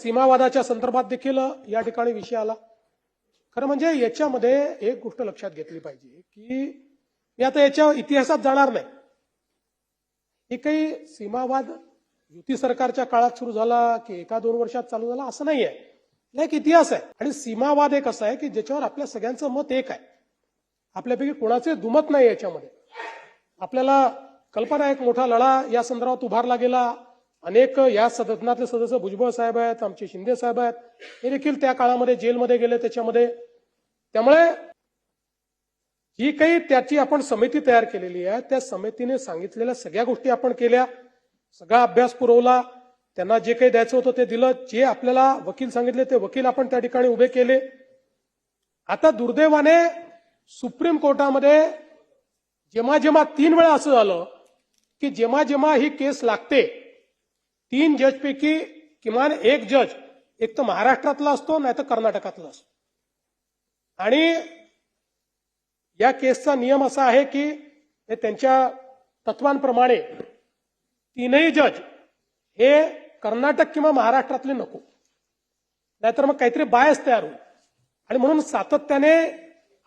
सीमावादाच्या संदर्भात देखील या ठिकाणी विषय आला। खरं म्हणजे याच्यामध्ये एक गोष्ट लक्षात घेतली पाहिजे की मी आता याच्या इतिहासात जाणार नाही। हे काही सीमावाद युती सरकारच्या काळात सुरू झाला की 1-2 वर्षात चालू झाला असं नाहीये। एक इतिहास आहे आणि सीमावाद एक असा आहे की ज्याच्यावर आपल्या सगळ्यांचं मत एक आहे। आपल्यापैकी कोणाचे दुमत नाही याच्यामध्ये। आपल्याला कल्पना आहे एक मोठा लढा या संदर्भात उभारला गेला। अनेक या सदनातले सदस्य भुजबळ साहेब आहेत, आमचे शिंदे साहेब आहेत, हे देखील त्या काळामध्ये जेलमध्ये गेले त्याच्यामध्ये। त्यामुळे ही काही त्याची आपण समिती तयार केलेली आहे। त्या समितीने सांगितलेल्या सगळ्या गोष्टी आपण केल्या, सगळा अभ्यास पुरवला, त्यांना जे काही द्यायचं होतं ते दिलं, जे आपल्याला वकील सांगितले ते वकील आपण त्या ठिकाणी उभे केले। आता दुर्दैवाने सुप्रीम कोर्टामध्ये जेव्हा 3 वेळा असं झालं की जेव्हा ही केस लागते 3 जजपैकी किमान एक जज एक तर महाराष्ट्रातला असतो नाही तर कर्नाटकातला असतो। आणि या केसचा नियम असा आहे की त्यांच्या तत्वांप्रमाणे 3ही जज हे कर्नाटक किंवा महाराष्ट्रातले नको, नाहीतर मग काहीतरी बायस तयार होईल। आणि म्हणून सातत्याने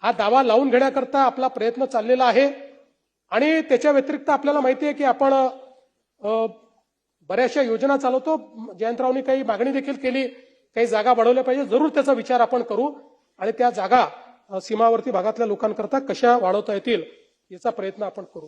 हा दावा लावून घेण्याकरता आपला प्रयत्न चाललेला आहे। आणि त्याच्या व्यतिरिक्त आपल्याला माहिती आहे की आपण बऱ्याचशा योजना चालवतो। जयंतरावनी काही मागणी देखील केली, काही जागा वाढवल्या पाहिजे। जरूर त्याचा विचार आपण करू आणि त्या जागा सीमावर्ती भागातल्या लोकांकरता कशा वाढवता येतील याचा प्रयत्न आपण करू।